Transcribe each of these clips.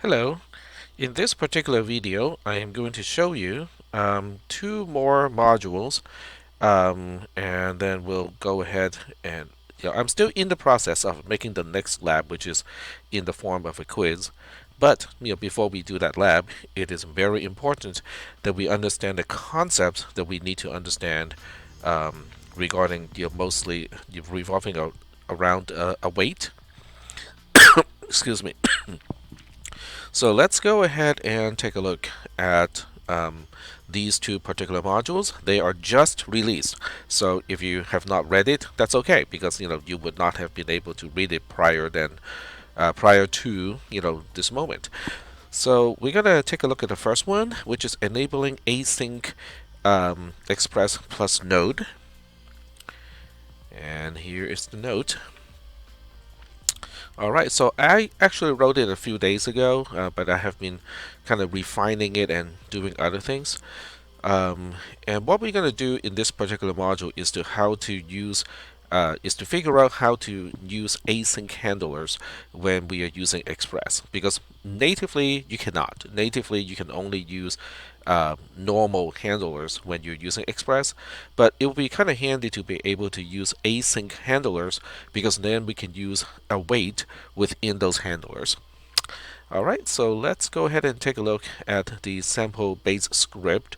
Hello. In this particular video, I am going to show you two more modules, and then we'll go ahead and I'm still in the process of making the next lab, which is in the form of a quiz. But before we do that lab, it is very important that we understand the concepts that we need to understand regarding mostly revolving around a weight. Excuse me. So let's go ahead and take a look at these two particular modules. They are just released. So if you have not read it, that's okay, because you would not have been able to read it prior to this moment. So we're gonna take a look at the first one, which is enabling async express plus node. And here is the note. Alright, so I actually wrote it a few days ago, but I have been kind of refining it and doing other things. And what we're going to do in this particular module is to figure out how to use async handlers when we are using Express, because natively you cannot. Natively you can only use normal handlers when you're using Express, but it will be kind of handy to be able to use async handlers, because then we can use a wait within those handlers. Alright, so let's go ahead and take a look at the sample base script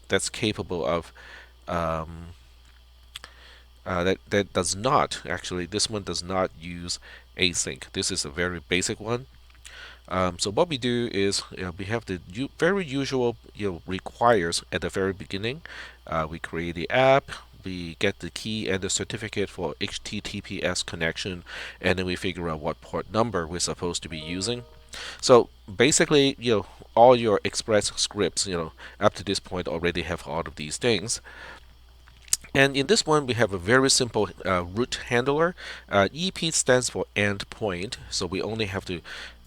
that's capable of that does not actually, this one does not use async. This is a very basic one. So what we do is we have the very usual requires at the very beginning. We create the app, we get the key and the certificate for HTTPS connection, and then we figure out what port number we're supposed to be using. So basically, all your Express scripts, up to this point already have all of these things. And in this one, we have a very simple root handler. EP stands for endpoint, so we only have to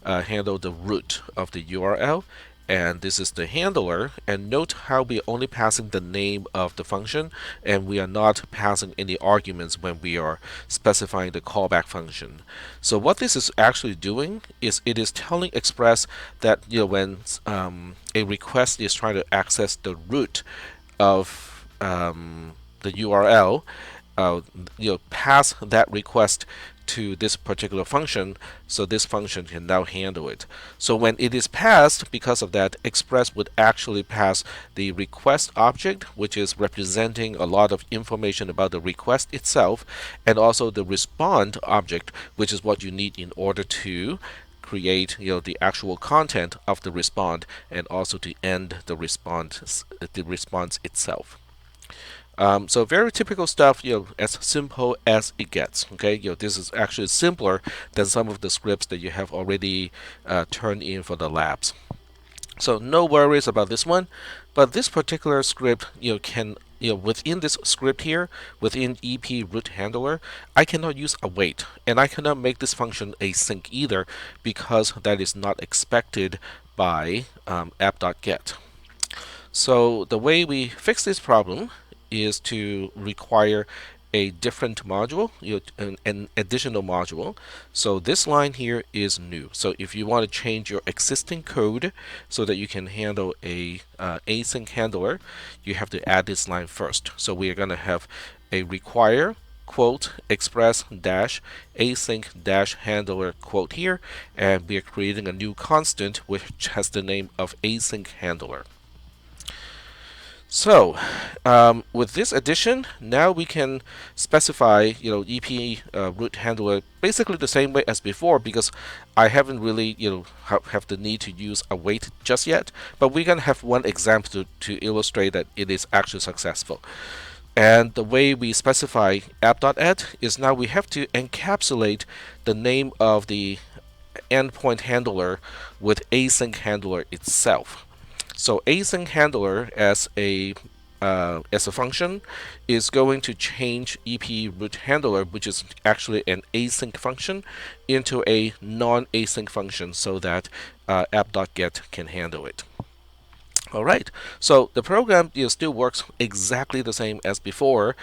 handle the root of the URL. And this is the handler. And note how we're only passing the name of the function, and we are not passing any arguments when we are specifying the callback function. So what this is actually doing is it is telling Express that when a request is trying to access the root of the URL, pass that request to this particular function, so this function can now handle it. So when it is passed, because of that, Express would actually pass the request object, which is representing a lot of information about the request itself, and also the respond object, which is what you need in order to create the actual content of the respond, and also to end the response itself. So very typical stuff, as simple as it gets. Okay, this is actually simpler than some of the scripts that you have already turned in for the labs. So no worries about this one, but this particular script, can within this script here, within EP root handler, I cannot use await, and I cannot make this function async either, because that is not expected by app.get. So the way we fix this problem is to require a different module, an additional module. So this line here is new. So if you want to change your existing code so that you can handle a async handler, you have to add this line first. So we are going to have a require quote express dash async dash handler quote here, and we are creating a new constant which has the name of async handler. So, with this addition, now we can specify, EP root handler basically the same way as before, because I haven't really, have the need to use await just yet. But we're gonna have one example to illustrate that it is actually successful. And the way we specify app.add is now we have to encapsulate the name of the endpoint handler with async handler itself. So async handler as a function is going to change EP root handler, which is actually an async function, into a non-async function, so that app.get can handle it. All right, so the program still works exactly the same as before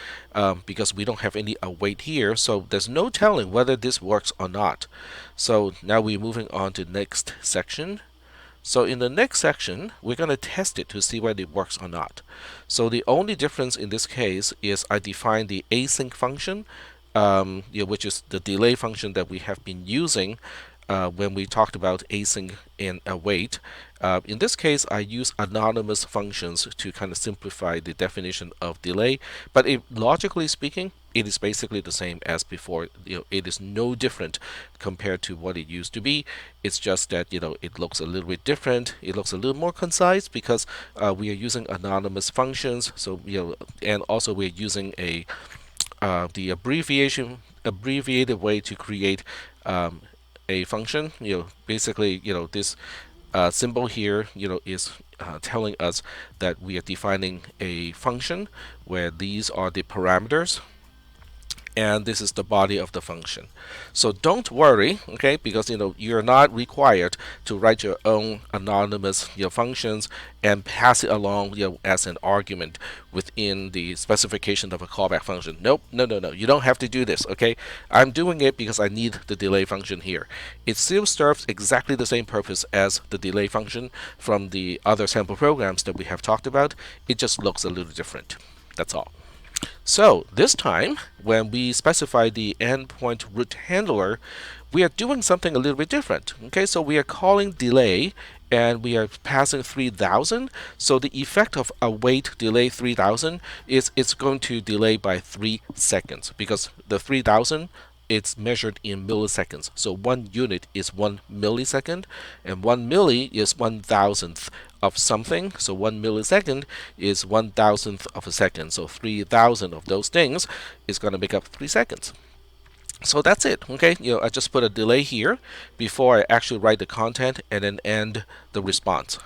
because we don't have any await here, so there's no telling whether this works or not. So now we're moving on to the next section. So in the next section, we're going to test it to see whether it works or not. So the only difference in this case is I define the async function, which is the delay function that we have been using when we talked about async and await. In this case, I use anonymous functions to kind of simplify the definition of delay. But logically speaking, it is basically the same as before. It is no different compared to what it used to be. It's just that it looks a little bit different. It looks a little more concise because we are using anonymous functions. So and also we're using the abbreviated way to create a function. Basically, this symbol here, is telling us that we are defining a function where these are the parameters and this is the body of the function. So don't worry, okay, because you're not required to write your own anonymous functions and pass it along as an argument within the specification of a callback function. Nope, no, no, no. You don't have to do this, okay? I'm doing it because I need the delay function here. It still serves exactly the same purpose as the delay function from the other sample programs that we have talked about. It just looks a little different. That's all. So this time, when we specify the endpoint root handler, we are doing something a little bit different. Okay, so we are calling delay and we are passing 3000. So the effect of await delay 3000 is it's going to delay by 3 seconds because the 3000 it's measured in milliseconds. So 1 unit is 1 millisecond, and 1 milli is 1,000th of something. So 1 millisecond is 1,000th of a second. So 3,000 of those things is going to make up 3 seconds. So that's it. Okay, I just put a delay here before I actually write the content and then end the response.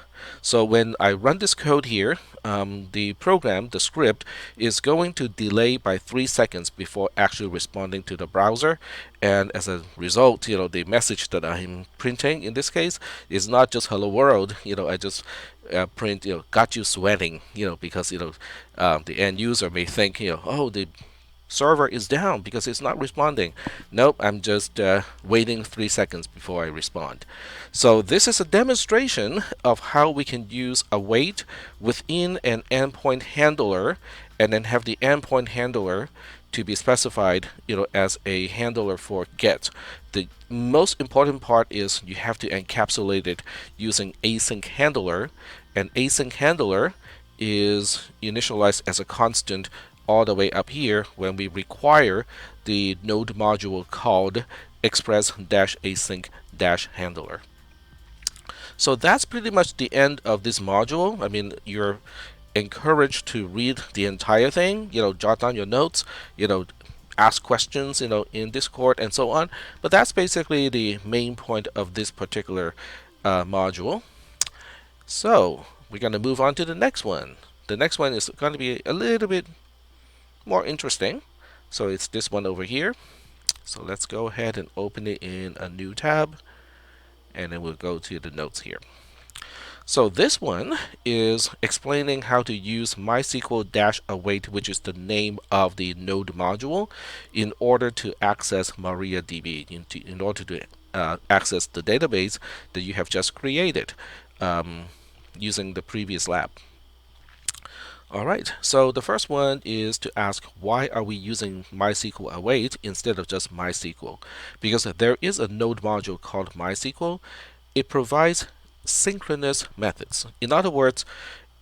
So when I run this code here, the program, the script, is going to delay by 3 seconds before actually responding to the browser. And as a result, the message that I'm printing in this case is not just hello world. I just print, got you sweating, because, the end user may think, oh, the server is down because it's not responding. Nope, I'm just waiting 3 seconds before I respond. So this is a demonstration of how we can use await within an endpoint handler and then have the endpoint handler to be specified as a handler for get. The most important part is you have to encapsulate it using async handler, and async handler is initialized as a constant all the way up here when we require the node module called express-async-handler. So that's pretty much the end of this module. I mean, you're encouraged to read the entire thing, jot down your notes, ask questions, in Discord and so on. But that's basically the main point of this particular module. So we're going to move on to the next one. The next one is going to be a little bit more interesting. So it's this one over here. So let's go ahead and open it in a new tab, and then we'll go to the notes here. So this one is explaining how to use MySQL-await, which is the name of the node module, in order to access MariaDB, in order to access the database that you have just created using the previous lab. Alright, so the first one is to ask why are we using MySQL await instead of just MySQL? Because there is a node module called MySQL. It provides synchronous methods. In other words,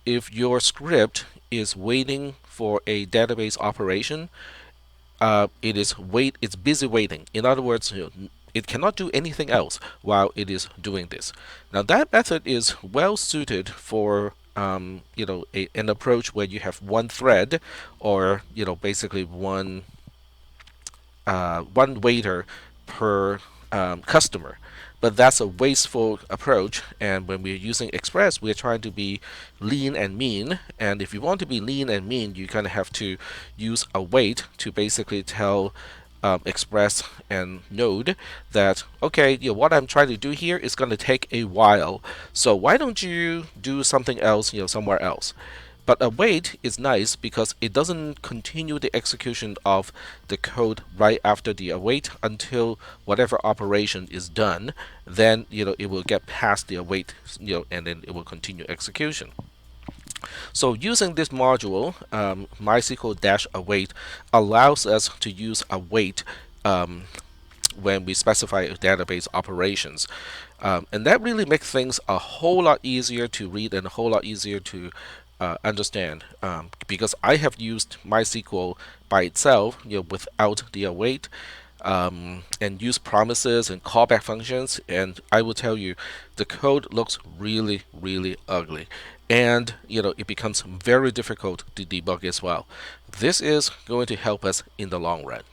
if your script is waiting for a database operation, it's busy waiting. In other words, it cannot do anything else while it is doing this. Now that method is well suited for an approach where you have one thread, or basically one waiter per customer. But that's a wasteful approach, and when we're using Express, we're trying to be lean and mean. And if you want to be lean and mean, you kind of have to use await to basically tell express and node that, okay, what I'm trying to do here is going to take a while. So why don't you do something else, somewhere else? But await is nice because it doesn't continue the execution of the code right after the await until whatever operation is done. Then it will get past the await, and then it will continue execution. So using this module, MySQL-await allows us to use await when we specify database operations. And that really makes things a whole lot easier to read and a whole lot easier to understand, because I have used MySQL by itself, without the await, and use promises and callback functions, and I will tell you, the code looks really, really ugly, and it becomes very difficult to debug as well. This is going to help us in the long run.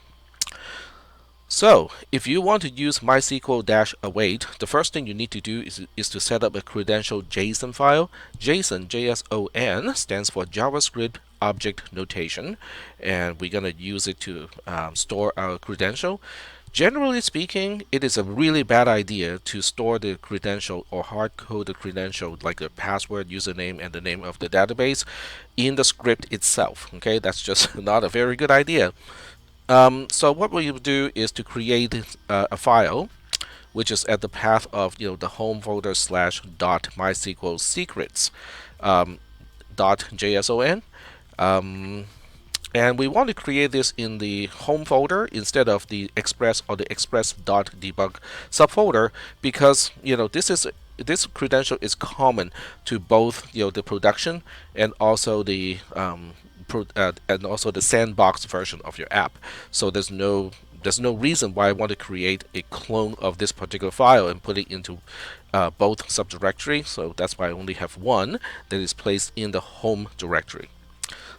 So, if you want to use MySQL-await, the first thing you need to do is to set up a credential JSON file. JSON, J-S-O-N, stands for JavaScript Object Notation, and we're going to use it to store our credential. Generally speaking, it is a really bad idea to store the credential or hard code the credential, like the password, username, and the name of the database, in the script itself. Okay, that's just not a very good idea. So what we will do is to create a file, which is at the path of the home folder /.mysql secrets .json. And we want to create this in the home folder instead of the express or the express.debug subfolder, because this credential is common to both the production and also the sandbox version of your app. So there's no reason why I want to create a clone of this particular file and put it into both subdirectories. So that's why I only have one that is placed in the home directory.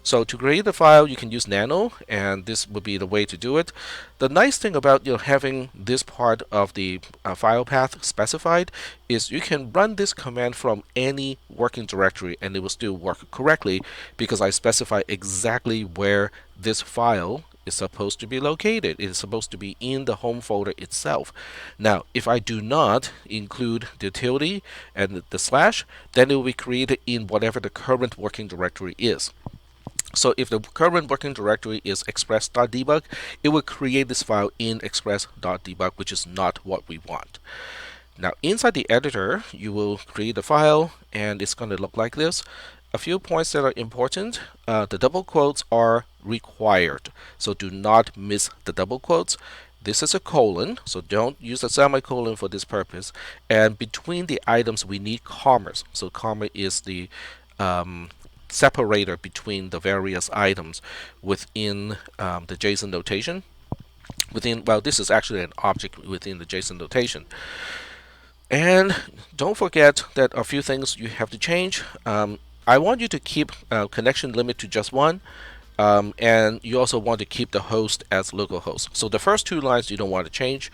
So to create the file, you can use nano, and this would be the way to do it. The nice thing about having this part of the file path specified is you can run this command from any working directory and it will still work correctly, because I specify exactly where this file is supposed to be located. It is supposed to be in the home folder itself. Now, if I do not include the tilde and the slash, then it will be created in whatever the current working directory is. So if the current working directory is express.debug, it will create this file in express.debug, which is not what we want. Now, inside the editor, you will create a file, and it's going to look like this. A few points that are important. The double quotes are required, so do not miss the double quotes. This is a colon, so don't use a semicolon for this purpose. And between the items, we need commas. So comma is the separator between the various items within the JSON notation. Well, this is actually an object within the JSON notation. And don't forget that a few things you have to change. I want you to keep connection limit to just one. And you also want to keep the host as localhost. So the first two lines you don't want to change.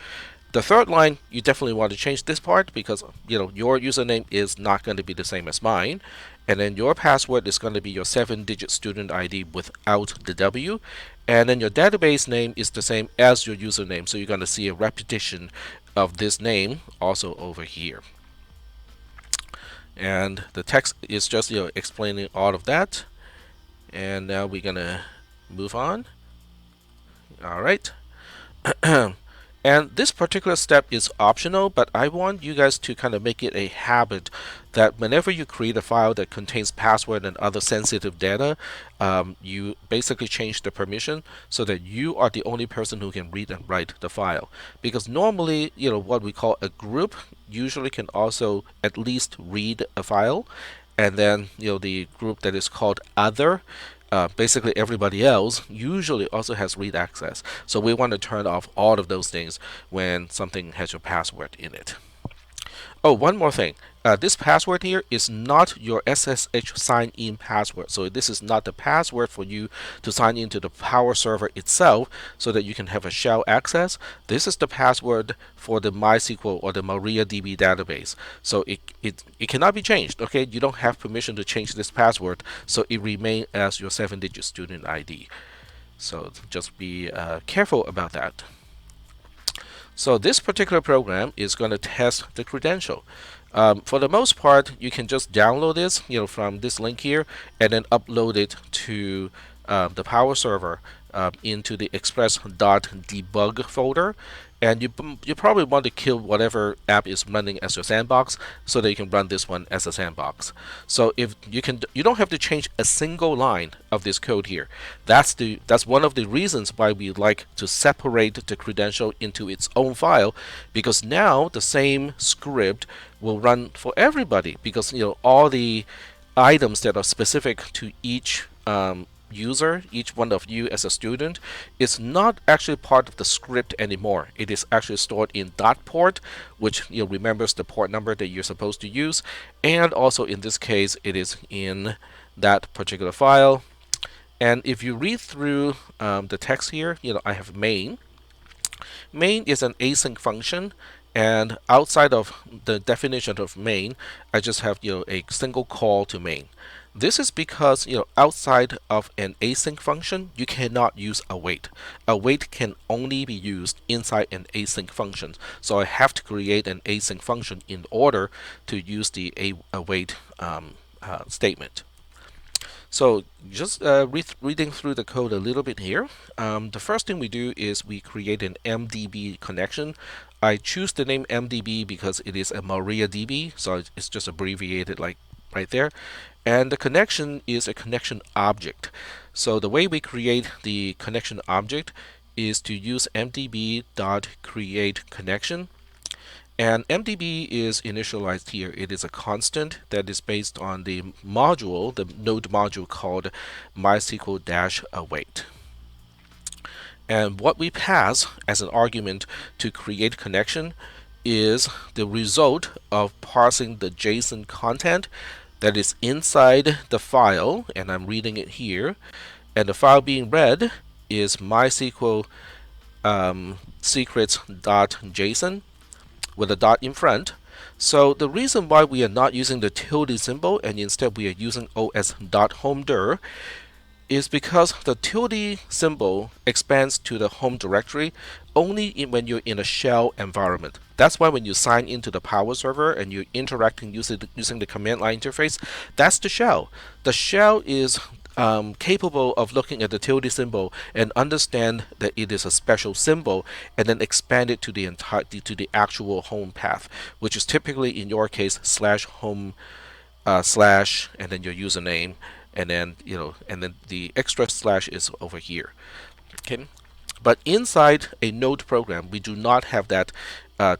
The third line, you definitely want to change this part, because your username is not going to be the same as mine, and then your password is going to be your 7-digit student ID without the W, and then your database name is the same as your username, so you're going to see a repetition of this name also over here. And the text is just explaining all of that. And now we're going to move on. All right. And this particular step is optional, but I want you guys to kind of make it a habit that whenever you create a file that contains password and other sensitive data, you basically change the permission so that you are the only person who can read and write the file. Because normally, what we call a group usually can also at least read a file, and then the group that is called other, basically everybody else usually also has read access. So we want to turn off all of those things when something has your password in it. Oh, one more thing. This password here is not your SSH sign-in password. So this is not the password for you to sign into the Power Server itself so that you can have a shell access. This is the password for the MySQL or the MariaDB database. So it cannot be changed. Okay, you don't have permission to change this password, so it remains as your 7-digit student ID. So just be careful about that. So this particular program is going to test the credential. For the most part, you can just download this, from this link here, and then upload it to the Power Server into the express.debug folder. And you probably want to kill whatever app is running as your sandbox, so that you can run this one as a sandbox. So if you don't have to change a single line of this code here. That's one of the reasons why we like to separate the credential into its own file, because now the same script will run for everybody, because all the items that are specific to each user, each one of you as a student, is not actually part of the script anymore. It is actually stored in .port, which remembers the port number that you're supposed to use, and also in this case it is in that particular file. And if you read through the text here, I have main. Main is an async function, and outside of the definition of main, I just have a single call to main. This is because outside of an async function, you cannot use await. Await can only be used inside an async function. So I have to create an async function in order to use the await statement. So just reading through the code a little bit here. The first thing we do is we create an MDB connection. I choose the name MDB because it is a MariaDB, so it's just abbreviated like right there. And the connection is a connection object. So the way we create the connection object is to use mdb.createConnection. And MDB is initialized here. It is a constant that is based on the module, the node module called Mysql-await. And what we pass as an argument to create connection is the result of parsing the JSON content that is inside the file, and I'm reading it here. And the file being read is MySQL secrets.json with a dot in front. So the reason why we are not using the tilde symbol and instead we are using os.homedir is because the tilde symbol expands to the home directory only when you're in a shell environment. That's why when you sign into the Power Server and you're interacting using the command line interface, that's the shell. The shell is capable of looking at the tilde symbol and understand that it is a special symbol, and then expand it to the actual home path, which is typically in your case /home slash and then your username, and then the extra slash is over here. Okay, but inside a node program, we do not have that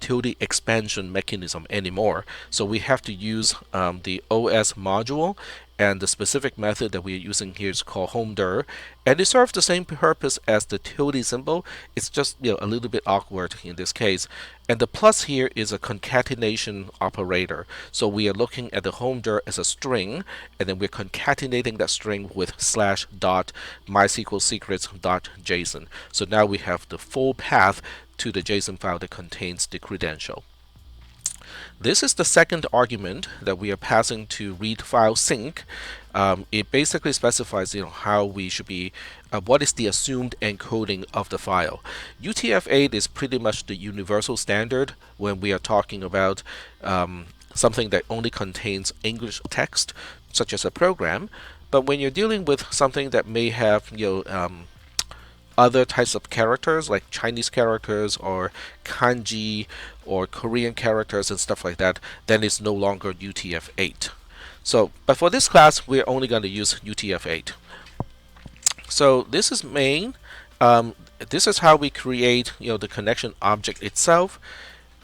tilde expansion mechanism anymore. So we have to use the OS module, and the specific method that we are using here is called homedir, and it serves the same purpose as the tilde symbol. It's just a little bit awkward in this case. And the plus here is a concatenation operator. So we are looking at the homedir as a string, and then we're concatenating that string with /.mysqlsecrets.json. So now we have the full path to the JSON file that contains the credential. This is the second argument that we are passing to read file sync. It basically specifies how we should be, what is the assumed encoding of the file. UTF-8 is pretty much the universal standard when we are talking about something that only contains English text, such as a program. But when you're dealing with something that may have other types of characters like Chinese characters or kanji or Korean characters and stuff like that, then it's no longer UTF-8. So, but for this class, we're only going to use UTF-8. So this is main. This is how we create the connection object itself.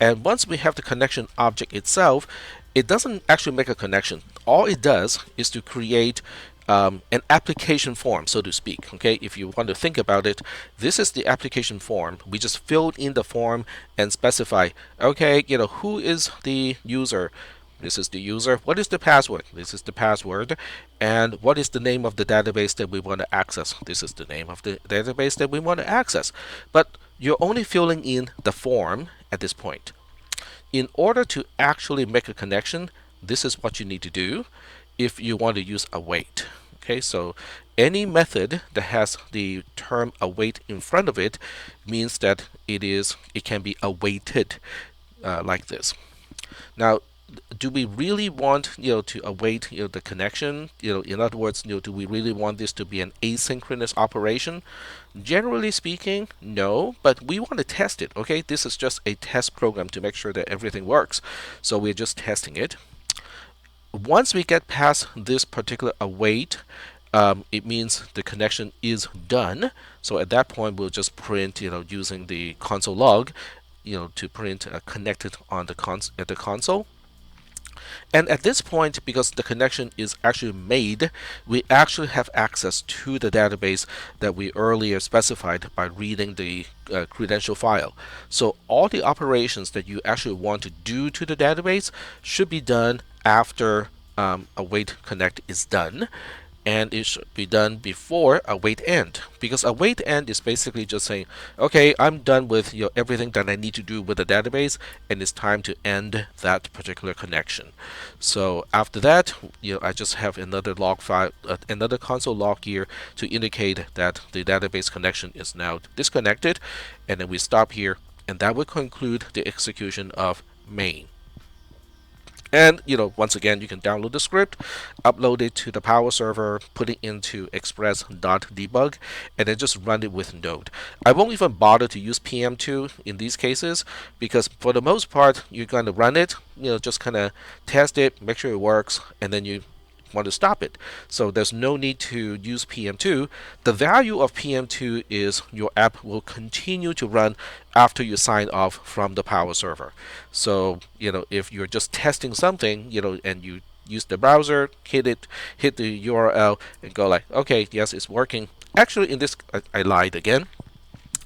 And once we have the connection object itself, it doesn't actually make a connection. All it does is to create an application form, so to speak. Okay, if you want to think about it, this is the application form. We just filled in the form and specify, okay, who is the user? This is the user. What is the password? This is the password. And what is the name of the database that we want to access? This is the name of the database that we want to access. But you're only filling in the form at this point. In order to actually make a connection, this is what you need to do if you want to use await. Okay, so any method that has the term await in front of it means that it can be awaited like this. Now, do we really want to await the connection? In other words, do we really want this to be an asynchronous operation? Generally speaking, no, but we want to test it. Okay, this is just a test program to make sure that everything works. So we're just testing it. Once we get past this particular await, it means the connection is done. So at that point, we'll just print, using the console log, to print connected on at the console. And at this point, because the connection is actually made, we actually have access to the database that we earlier specified by reading the credential file. So all the operations that you actually want to do to the database should be done after await connect is done, and it should be done before await end, because await end is basically just saying, okay, I'm done with everything that I need to do with the database, and it's time to end that particular connection. So after that, I just have another log file, another console log here to indicate that the database connection is now disconnected, and then we stop here, and that will conclude the execution of main. And once again, you can download the script, upload it to the Power Server, put it into express.debug, and then just run it with Node. I won't even bother to use PM2 in these cases, because for the most part, you're going to run it, just kind of test it, make sure it works, and then you want to stop it. So there's no need to use PM2. The value of PM2 is your app will continue to run after you sign off from the Power Server. So if you're just testing something, and you use the browser, hit the URL, and go like, okay, yes, it's working. Actually, in this, I lied again.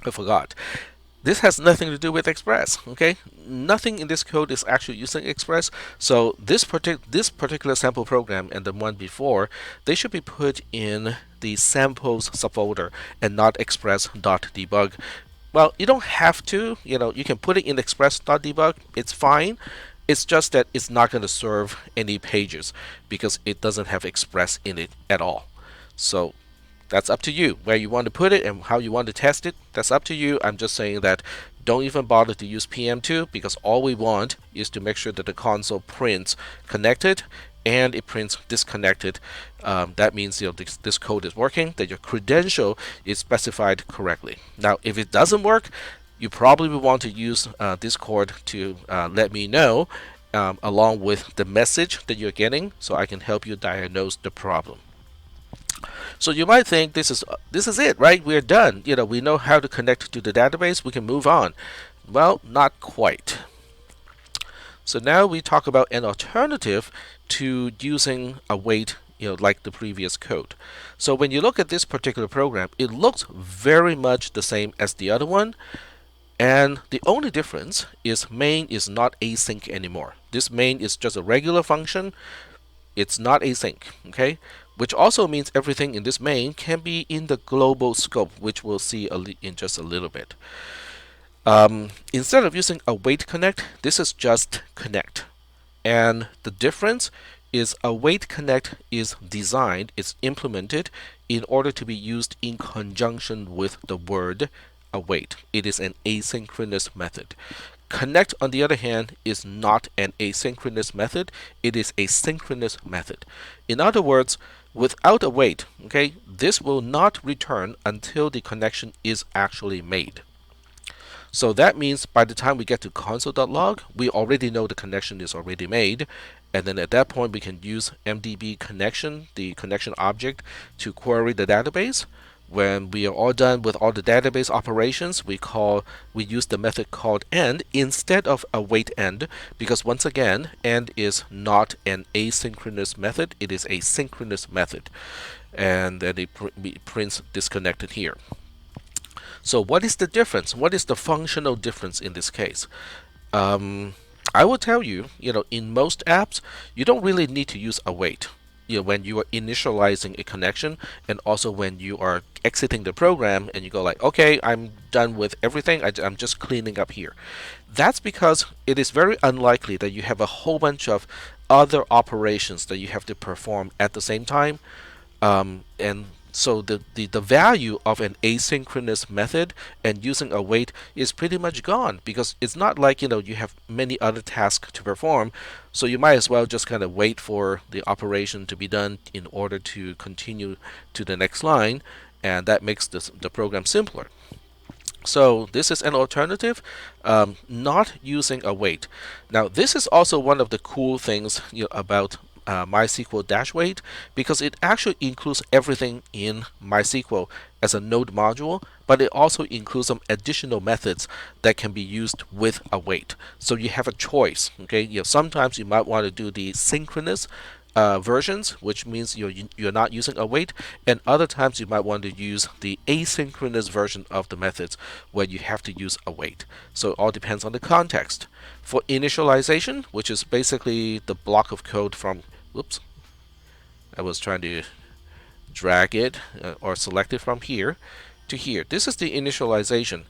I forgot. This has nothing to do with Express, okay? Nothing in this code is actually using Express. So this particular sample program and the one before, they should be put in the samples subfolder and not express.debug. Well, you don't have to, you can put it in express.debug. It's fine. It's just that it's not going to serve any pages because it doesn't have Express in it at all. So that's up to you where you want to put it and how you want to test it. That's up to you. I'm just saying that don't even bother to use PM2 because all we want is to make sure that the console prints connected and it prints disconnected. That means this code is working, that your credential is specified correctly. Now, if it doesn't work, you probably will want to use Discord to let me know along with the message that you're getting so I can help you diagnose the problem. So you might think this is it, right? We're done. We know how to connect to the database. We can move on. Well, not quite. So now we talk about an alternative to using await, like the previous code. So when you look at this particular program, it looks very much the same as the other one. And the only difference is main is not async anymore. This main is just a regular function. It's not async, okay? Which also means everything in this main can be in the global scope, which we'll see in just a little bit. Instead of using await connect, this is just connect. And the difference is await connect is designed, it's implemented in order to be used in conjunction with the word await. It is an asynchronous method. Connect, on the other hand, is not an asynchronous method. It is a synchronous method. In other words, without await, okay, this will not return until the connection is actually made. So that means by the time we get to console.log, we already know the connection is already made. And then at that point, we can use MDB connection, the connection object, to query the database. When we are all done with all the database operations, we use the method called end instead of await end, because once again, end is not an asynchronous method, it is a synchronous method. And then it prints disconnected here. So what is the difference? What is the functional difference in this case? I will tell you, in most apps, you don't really need to use await. When you are initializing a connection and also when you are exiting the program and you go like, okay, I'm done with everything, I'm just cleaning up here. That's because it is very unlikely that you have a whole bunch of other operations that you have to perform at the same time. And so the value of an asynchronous method and using await is pretty much gone, because it's not like you have many other tasks to perform, so you might as well just kind of wait for the operation to be done in order to continue to the next line, and that makes the program simpler. So this is an alternative, not using await. Now this is also one of the cool things about MySQL Dashwait, because it actually includes everything in MySQL as a node module, but it also includes some additional methods that can be used with await. So you have a choice. Okay, sometimes you might want to do the synchronous versions, which means you're not using await, and other times you might want to use the asynchronous version of the methods where you have to use await. So it all depends on the context. For initialization, which is basically the block of code from, whoops, I was trying to drag it or select it from here to here. This is the initialization.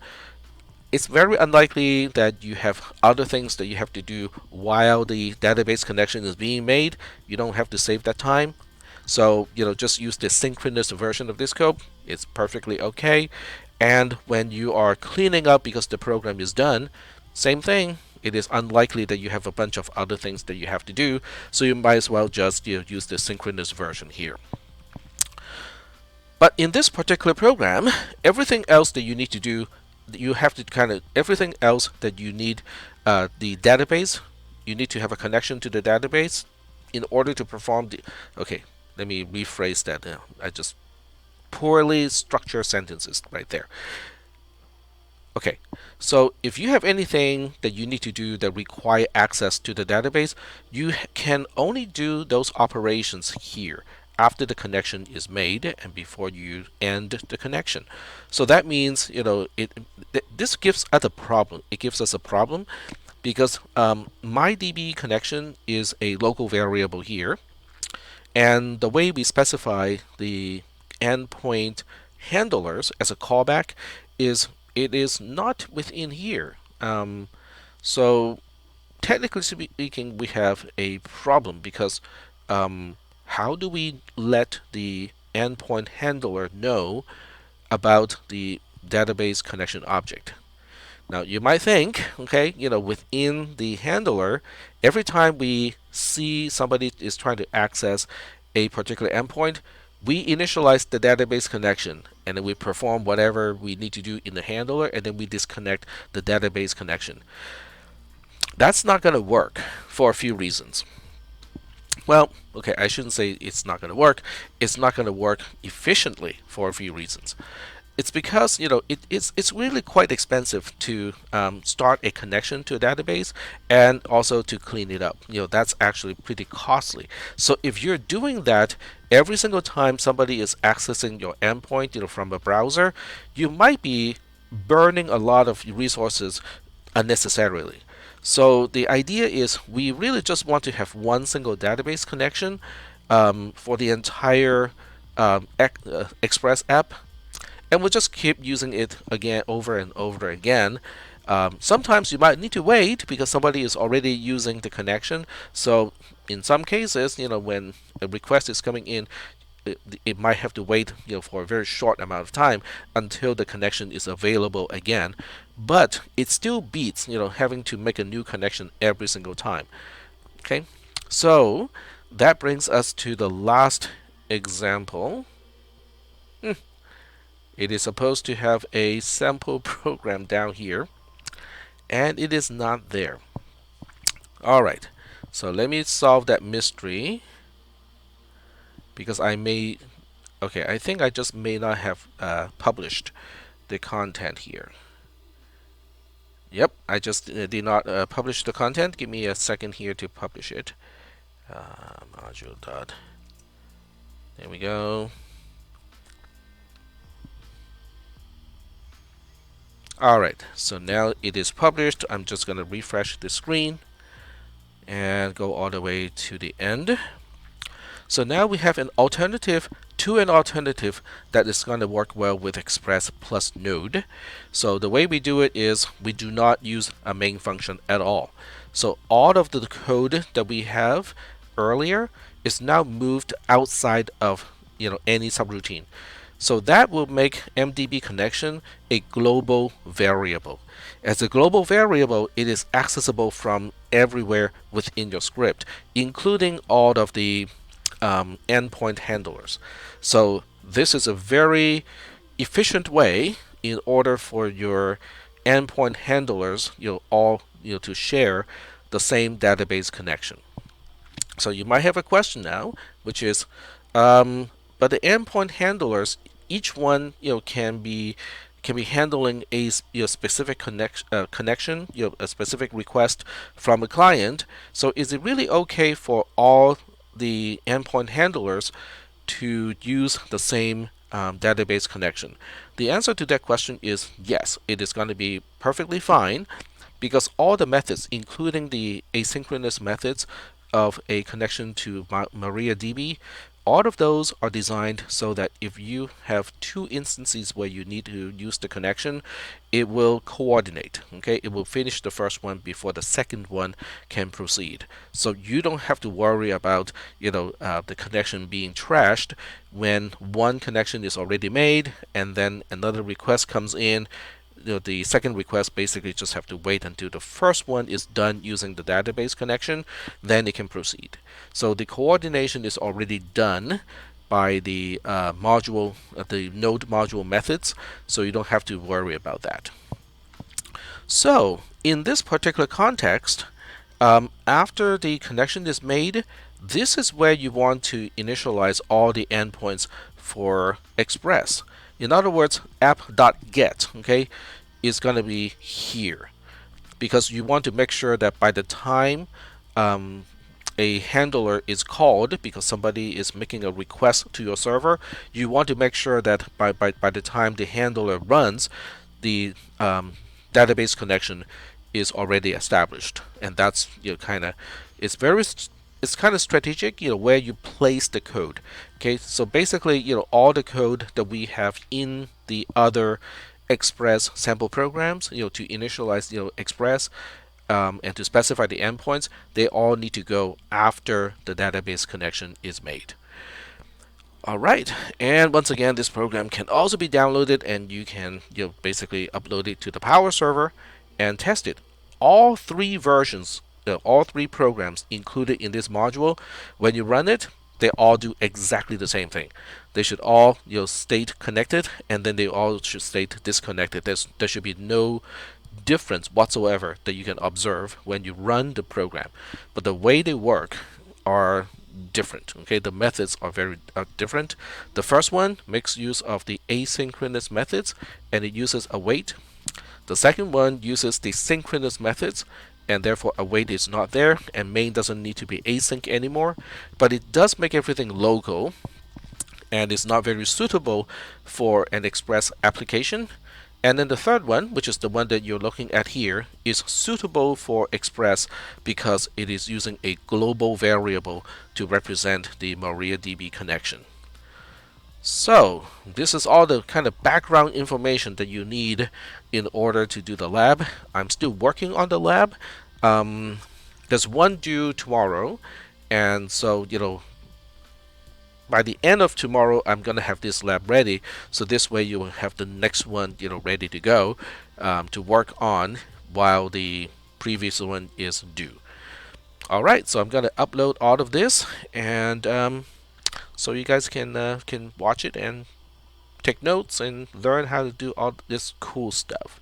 It's very unlikely that you have other things that you have to do while the database connection is being made. You don't have to save that time. So, just use the synchronous version of this code. It's perfectly okay. And when you are cleaning up because the program is done, same thing. It is unlikely that you have a bunch of other things that you have to do. So you might as well just use the synchronous version here. But in this particular program, everything else that you need to do, you have to everything else that you need, the database, you need to have a connection to the database in order to perform the. Okay, let me rephrase that. I just poorly structured sentences right there. Okay, so if you have anything that you need to do that require access to the database, you can only do those operations here after the connection is made and before you end the connection. So that means, this gives us a problem. It gives us a problem because MyDB connection is a local variable here, and the way we specify the endpoint handlers as a callback is it is not within here. So technically speaking, we have a problem because how do we let the endpoint handler know about the database connection object? Now you might think, okay, within the handler, every time we see somebody is trying to access a particular endpoint, we initialize the database connection and then we perform whatever we need to do in the handler, and then we disconnect the database connection. That's not going to work for a few reasons. Well, okay, I shouldn't say it's not going to work. It's not going to work efficiently for a few reasons. It's because it's really quite expensive to start a connection to a database and also to clean it up. That's actually pretty costly. So if you're doing that every single time somebody is accessing your endpoint, from a browser, you might be burning a lot of resources unnecessarily. So the idea is we really just want to have one single database connection for the entire Express app, and we'll just keep using it again over and over again. Sometimes you might need to wait because somebody is already using the connection. So in some cases, when a request is coming in, it might have to wait for a very short amount of time until the connection is available again. But it still beats having to make a new connection every single time. Okay, so that brings us to the last example. It is supposed to have a sample program down here, and it is not there. Alright, so let me solve that mystery, because I think I just may not have published the content here. Yep, I just did not publish the content. Give me a second here to publish it. Module dot. There we go. Alright, so now it is published. I'm just going to refresh the screen and go all the way to the end. So now we have an alternative to an alternative that is going to work well with Express plus Node. So the way we do it is we do not use a main function at all. So all of the code that we have earlier is now moved outside of any subroutine. So that will make MDB connection a global variable. As a global variable, it is accessible from everywhere within your script, including all of the endpoint handlers. So this is a very efficient way in order for your endpoint handlers, all to share the same database connection. So you might have a question now, which is, but the endpoint handlers, each one can be handling a specific connection, a specific request from a client. So is it really okay for all the endpoint handlers to use the same database connection? The answer to that question is yes. It is going to be perfectly fine because all the methods, including the asynchronous methods of a connection to MariaDB, all of those are designed so that if you have two instances where you need to use the connection, it will coordinate. Okay, it will finish the first one before the second one can proceed. So you don't have to worry about the connection being trashed when one connection is already made and then another request comes in. The second request basically just have to wait until the first one is done using the database connection, then it can proceed. So the coordination is already done by the the node module methods, so you don't have to worry about that. So in this particular context, after the connection is made, this is where you want to initialize all the endpoints for Express. In other words, app.get, okay, is going to be here because you want to make sure that by the time a handler is called because somebody is making a request to your server, you want to make sure that by the time the handler runs, the database connection is already established, and that's it's kind of strategic, where you place the code. Okay, so basically, all the code that we have in the other Express sample programs, to initialize, Express, and to specify the endpoints, they all need to go after the database connection is made. All right, and once again, this program can also be downloaded, and you can basically upload it to the Power Server and test it. All three versions, all three programs included in this module, when you run it, they all do exactly the same thing. They should all state connected, and then they all should state disconnected. There should be no difference whatsoever that you can observe when you run the program. But the way they work are different. Okay, the methods are very different. The first one makes use of the asynchronous methods, and it uses await. The second one uses the synchronous methods, and therefore await is not there, and main doesn't need to be async anymore. But it does make everything local, and is not very suitable for an Express application. And then the third one, which is the one that you're looking at here, is suitable for Express because it is using a global variable to represent the MariaDB connection. So this is all the kind of background information that you need in order to do the lab. I'm still working on the lab. There's one due tomorrow, and so by the end of tomorrow, I'm gonna have this lab ready. So this way, you will have the next one, ready to go to work on while the previous one is due. All right, so I'm gonna upload all of this, and so you guys can watch it and take notes and learn how to do all this cool stuff.